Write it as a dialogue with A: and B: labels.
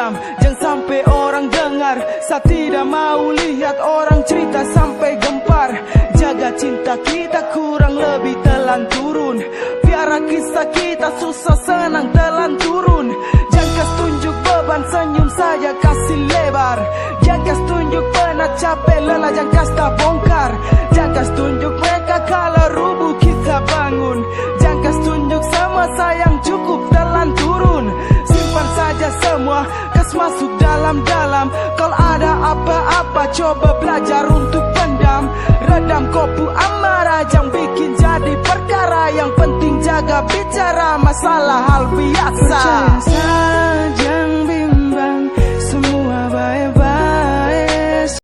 A: diam, jangan sampai orang dengar. Saya tidak mau lihat orang cerita sampai gempar. Jaga cinta kita kurang lebih telan turun. Biar kisah kita susah senang telan turun. Jangan kas tunjuk beban, senyum saja kasih lebar. Jangan kas tunjuk pernah capek lelah, jangan kas tak bongkar. Jangan kas tunjuk mereka kalau rubuh kita bangun. Jangan kas tunjuk semua sayang cukup telan turun. Simpan saja semua, kas masuk dalam-dalam. Kalau ada apa-apa coba belajar untuk pendam. Redam kopu amarah, jangan bikin jadi perkara. Yang penting jaga bicara masalah hal biasa. Percaya saja